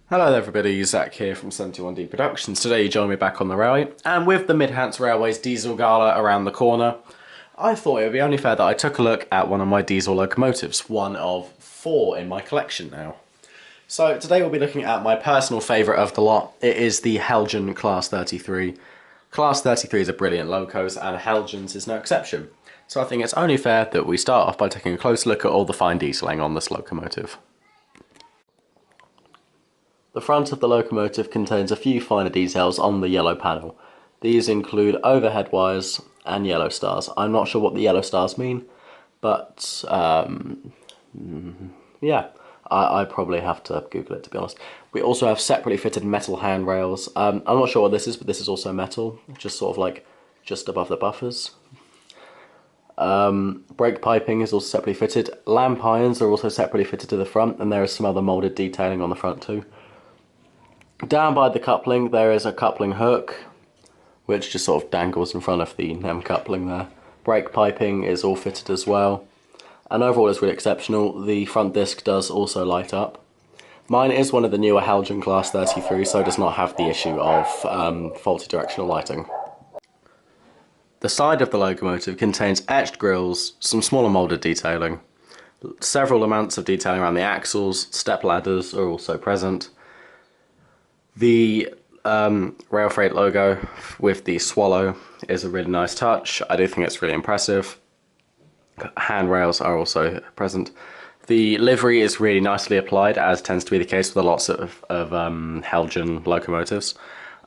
Hello there everybody, Zach here from 71D Productions. Today you join me back on the railway, and with the Midhants Railway's diesel gala around the corner, I thought it would be only fair that I took a look at one of my diesel locomotives, one of 4 in my collection now. So today we'll be looking at my personal favourite of the lot. It is the Heljan Class 33. Class 33 is a brilliant locos, and Heljan's is no exception. So I think it's only fair that we start off by taking a close look at all the fine detailing on this locomotive. The front of the locomotive contains a few finer details on the yellow panel. These include overhead wires and yellow stars. I'm not sure what the yellow stars mean, but yeah, I probably have to Google it, to be honest. We also have separately fitted metal handrails. I'm not sure what this is, but this is also metal, just sort of like just above the buffers. Brake piping is also separately fitted. Lamp irons are also separately fitted to the front, and there is some other moulded detailing on the front too. Down by the coupling there is a coupling hook, which just sort of dangles in front of the NEM coupling there. Brake piping is all fitted as well, and overall it's really exceptional. The front disc does also light up. Mine is one of the newer Heljan Class 33, so does not have the issue of faulty directional lighting. The side of the locomotive contains etched grills, some smaller moulded detailing. Several amounts of detailing around the axles, step ladders are also present. The rail freight logo with the swallow is a really nice touch. I do think it's really impressive. Handrails are also present. The livery is really nicely applied, as tends to be the case with lots of Heljan locomotives.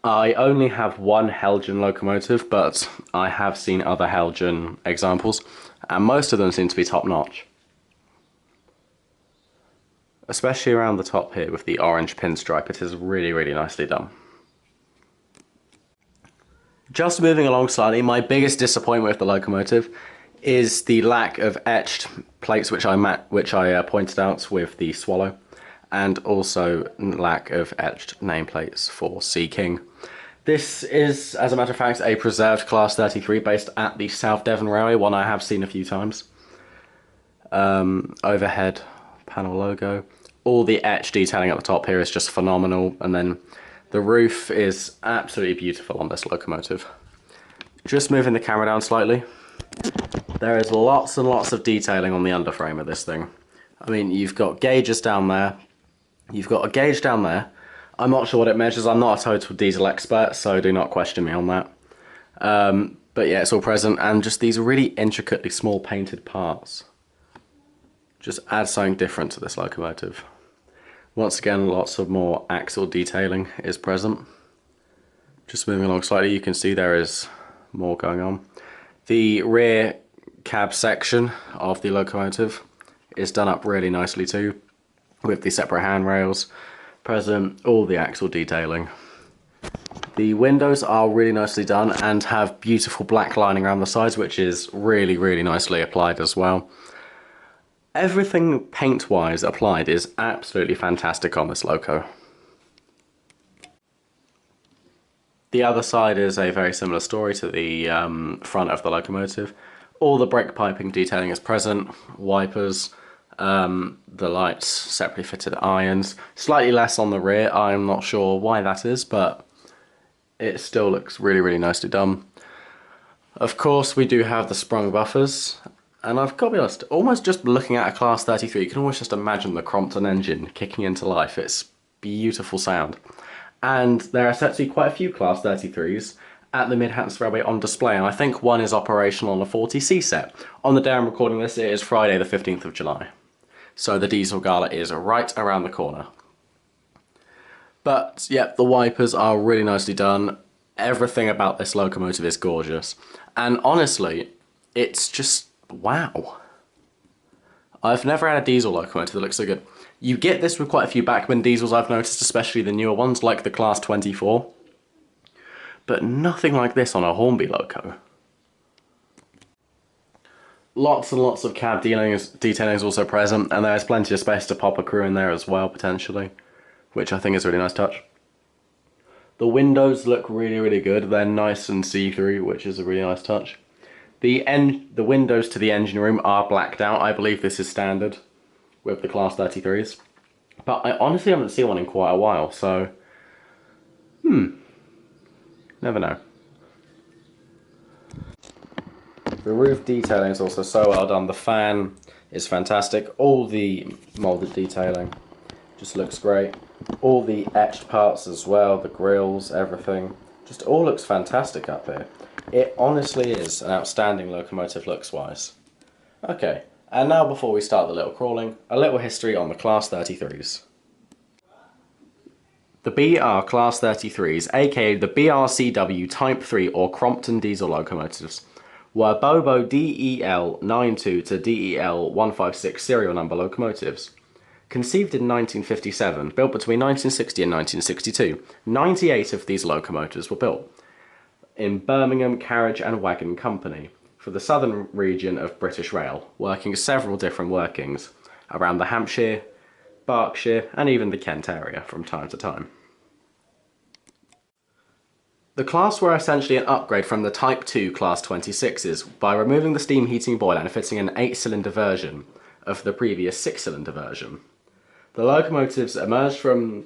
I only have one Heljan locomotive, but I have seen other Heljan examples, and most of them seem to be top-notch. Especially around the top here with the orange pinstripe, it is really nicely done. Just moving along slightly, my biggest disappointment with the locomotive is the lack of etched plates, which I pointed out with the Swallow, and also lack of etched nameplates for Sea King. This is, as a matter of fact, a preserved Class 33 based at the South Devon Railway, one I have seen a few times. Overhead panel logo. All the etched detailing at the top here is just phenomenal, and then the roof is absolutely beautiful on this locomotive. Just moving the camera down slightly, there is lots and lots of detailing on the underframe of this thing. I mean, you've got gauges down there, you've got a gauge down there. I'm not sure what it measures, I'm not a total diesel expert, so do not question me on that. But yeah, it's all present, and just these really intricately small painted parts just add something different to this locomotive. Once again, lots of more axle detailing is present. Just moving along slightly, you can see there is more going on. The rear cab section of the locomotive is done up really nicely too, with the separate handrails present, all the axle detailing. The windows are really nicely done and have beautiful black lining around the sides, which is really nicely applied as well. Everything paint-wise applied is absolutely fantastic on this loco. The other side is a very similar story to the front of the locomotive. All the brake piping detailing is present, wipers, the lights, separately fitted irons. Slightly less on the rear, I'm not sure why that is, but it still looks really nicely done. Of course, we do have the sprung buffers. And I've got to be honest, almost just looking at a Class 33, you can almost just imagine the Crompton engine kicking into life. It's beautiful sound. And there are set to be quite a few Class 33s at the Midhants Railway on display, and I think one is operational on a 40C set. On the day I'm recording this, it is Friday the 15th of July. So the diesel gala is right around the corner. But yeah, the wipers are really nicely done. Everything about this locomotive is gorgeous. And honestly, it's just wow. I've never had a diesel locomotive that looks so good. You get this with quite a few backbend diesels I've noticed, especially the newer ones like the Class 24. But nothing like this on a Hornby loco. Lots and lots of cab detailing is also present, and there's plenty of space to pop a crew in there as well, potentially, which I think is a really nice touch. The windows look really good. They're nice and see-through, which is a really nice touch. The windows to the engine room are blacked out. I believe this is standard with the Class 33s. But I honestly haven't seen one in quite a while, so... never know. The roof detailing is also so well done. The fan is fantastic. All the moulded detailing just looks great. All the etched parts as well, the grills, everything. Just all looks fantastic up here. It honestly is an outstanding locomotive looks-wise. Okay, and now before we start the little crawling, a little history on the Class 33s. The BR Class 33s, aka the BRCW Type 3 or Crompton diesel locomotives, were Bobo DEL 92 to DEL 156 serial number locomotives. Conceived in 1957, built between 1960 and 1962, 98 of these locomotives were built in Birmingham Carriage and Wagon Company for the southern region of British Rail, working several different workings around the Hampshire, Berkshire and even the Kent area from time to time. The class were essentially an upgrade from the Type 2 Class 26s by removing the steam heating boiler and fitting an 8-cylinder version of the previous 6-cylinder version. The locomotives emerged from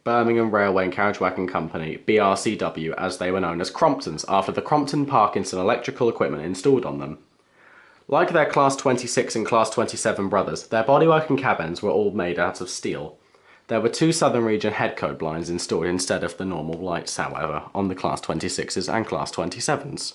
Birmingham Railway and Carriage Wagon Company, BRCW, as they were known as Cromptons, after the Crompton Parkinson electrical equipment installed on them. Like their Class 26 and Class 27 brothers, their bodywork and cabins were all made out of steel. There were 2 Southern Region head code blinds installed instead of the normal lights, however, on the Class 26s and Class 27s.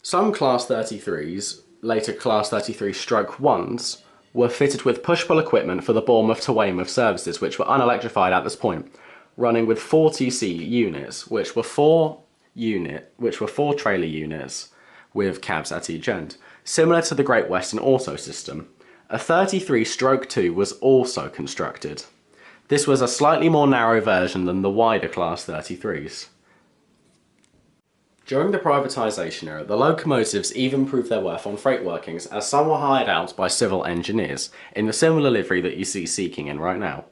Some Class 33s, later Class 33-1s, were fitted with push-pull equipment for the Bournemouth to Weymouth services, which were unelectrified at this point, running with 4 TC units, which were 4 trailer units with cabs at each end, similar to the Great Western Auto system. A 33-2 was also constructed. This was a slightly more narrow version than the wider Class 33s. During the privatisation era, the locomotives even proved their worth on freight workings, as some were hired out by civil engineers, in the similar livery that you see Sea-King in right now.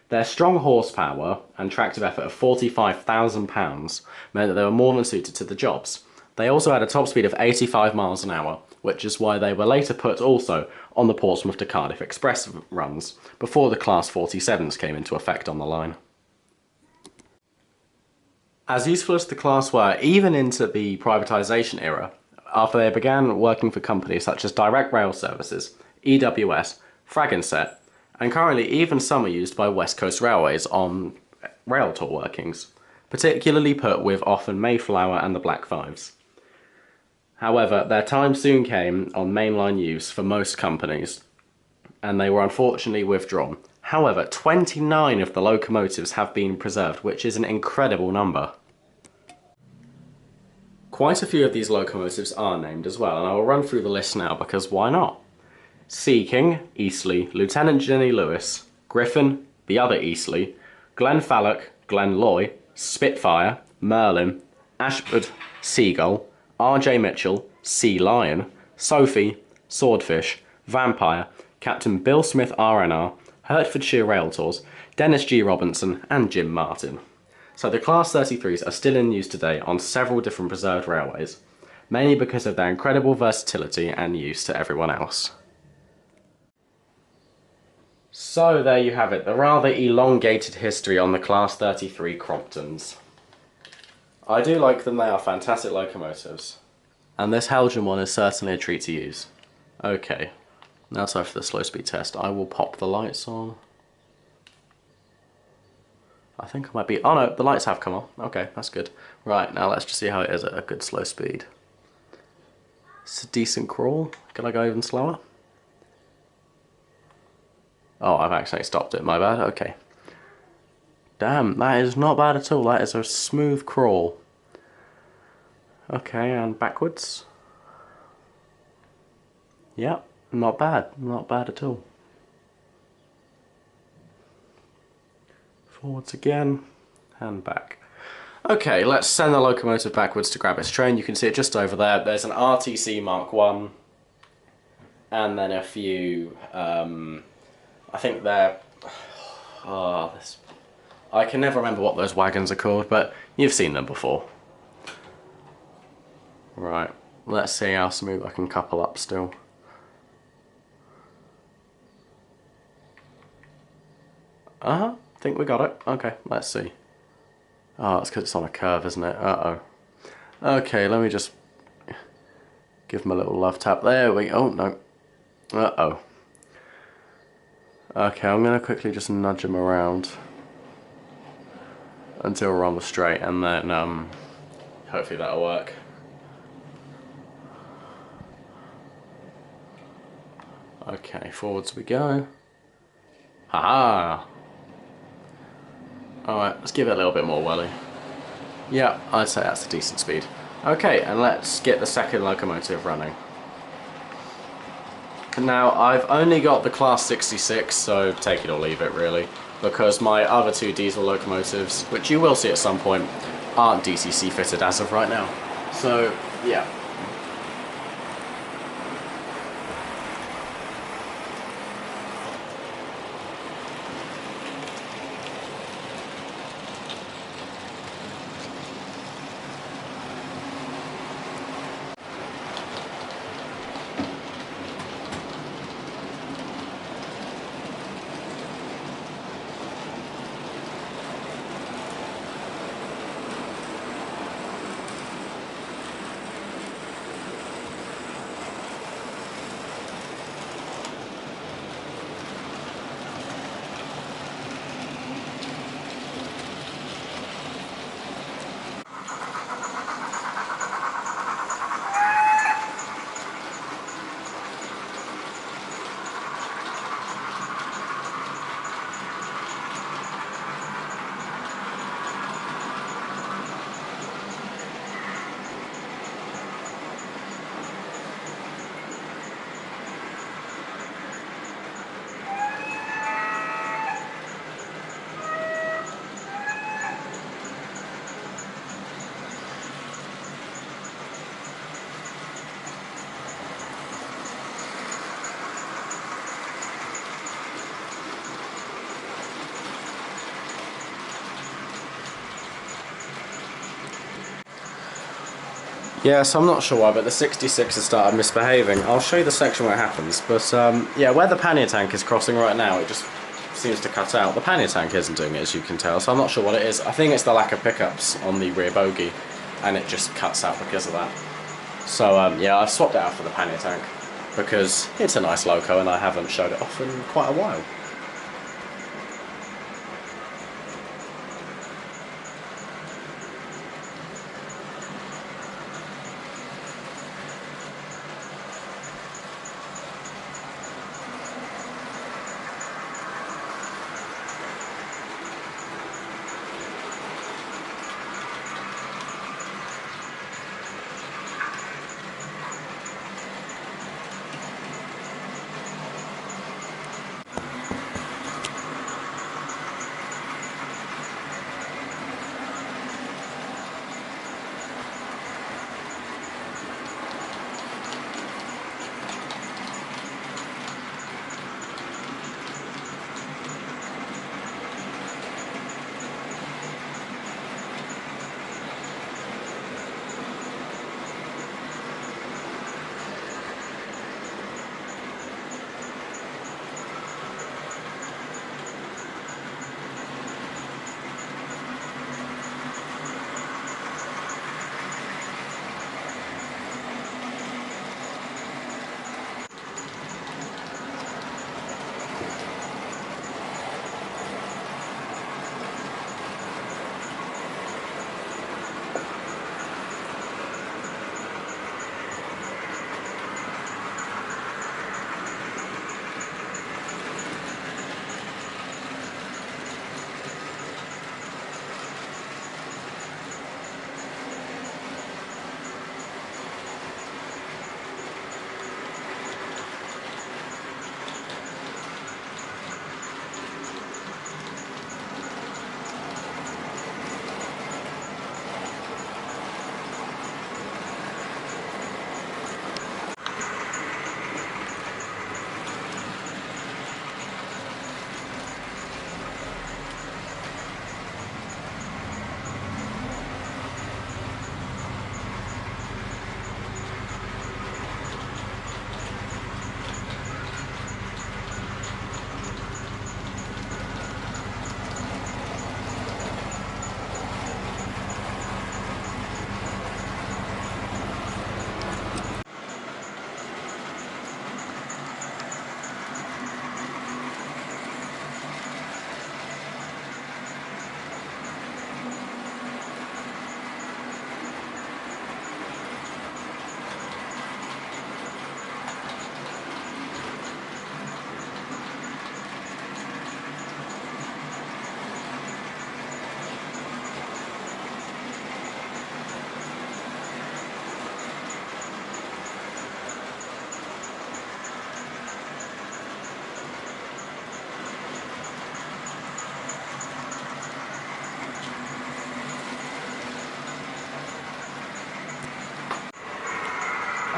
Their strong horsepower and tractive effort of 45,000 pounds meant that they were more than suited to the jobs. They also had a top speed of 85 miles an hour, which is why they were later put also on the Portsmouth to Cardiff Express runs, before the Class 47s came into effect on the line. As useful as the class were, even into the privatisation era, after they began working for companies such as Direct Rail Services, EWS, Fragonset, and currently even some are used by West Coast Railways on rail tour workings, particularly put with often Mayflower and the Black Fives. However, their time soon came on mainline use for most companies, and they were unfortunately withdrawn. However, 29 of the locomotives have been preserved, which is an incredible number. Quite a few of these locomotives are named as well, and I will run through the list now because why not? Sea-King, Eastleigh, Lieutenant Jenny Lewis, Griffin, the other Eastleigh, Glenfalloch, Glenloy, Spitfire, Merlin, Ashford, Seagull, R.J. Mitchell, Sea Lion, Sophie, Swordfish, Vampire, Captain Bill Smith RNR, Hertfordshire Rail Tours, Dennis G. Robinson, and Jim Martin. So the Class 33s are still in use today on several different preserved railways, mainly because of their incredible versatility and use to everyone else. So there you have it, the rather elongated history on the Class 33 Cromptons. I do like them, they are fantastic locomotives. And this Heljan one is certainly a treat to use. Okay, now time for the slow speed test. I will pop the lights on. I think I might be... oh no, the lights have come on. Okay, that's good. Right, now let's just see how it is at a good slow speed. It's a decent crawl. Can I go even slower? Oh, I've actually stopped it, my bad. Okay. Damn, that is not bad at all. That is a smooth crawl. Okay, and backwards. Yep, not bad. Not bad at all. Forwards again, and back. Okay, let's send the locomotive backwards to grab its train. You can see it just over there. There's an RTC Mark 1, and then a few, I think they're, I can never remember what those wagons are called, but you've seen them before. Right, let's see how smooth I can couple up still. I think we got it. Okay, let's see. Oh, it's because it's on a curve, isn't it? Uh-oh. Okay, let me just give him a little love tap. There we go. Oh, no. Uh-oh. Okay, I'm going to quickly just nudge him around until we're on the straight, and then hopefully that'll work. Okay, forwards we go. Haha! Alright, let's give it a little bit more welly. Yeah, I'd say that's a decent speed. Okay, and let's get the second locomotive running. Now, I've only got the Class 66, so take it or leave it really, because my other two diesel locomotives, which you will see at some point, aren't DCC fitted as of right now. So, yeah. Yeah, so I'm not sure why, but the 66 has started misbehaving. I'll show you the section where it happens, but yeah, where the pannier tank is crossing right now, it just seems to cut out. The pannier tank isn't doing it, as you can tell, so I'm not sure what it is. I think it's the lack of pickups on the rear bogie, and it just cuts out because of that. So yeah, I've swapped it out for the pannier tank, because it's a nice loco and I haven't showed it off in quite a while.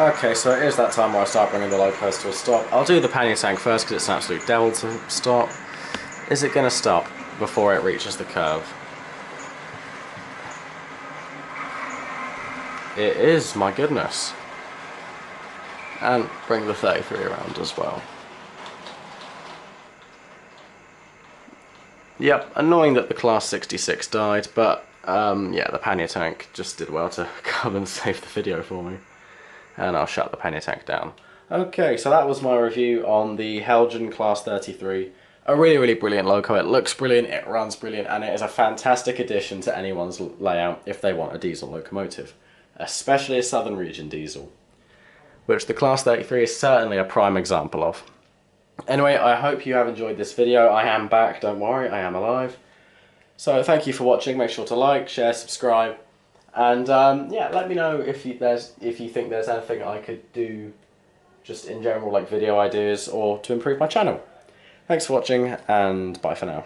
Okay, so it is that time where I start bringing the locos to a stop. I'll do the pannier tank first because it's an absolute devil to stop. Is it going to stop before it reaches the curve? It is, my goodness. And bring the 33 around as well. Yep, annoying that the Class 66 died, but yeah, the pannier tank just did well to come and save the video for me. And I'll shut the pannier tank down. Okay, so that was my review on the Heljan Class 33. A really, really brilliant loco. It looks brilliant, it runs brilliant, and it is a fantastic addition to anyone's layout if they want a diesel locomotive. Especially a Southern Region diesel, which the Class 33 is certainly a prime example of. Anyway, I hope you have enjoyed this video. I am back, don't worry, I am alive. So thank you for watching. Make sure to like, share, subscribe. And yeah, let me know if you think there's anything I could do just in general, like video ideas, or to improve my channel. Thanks for watching, and bye for now.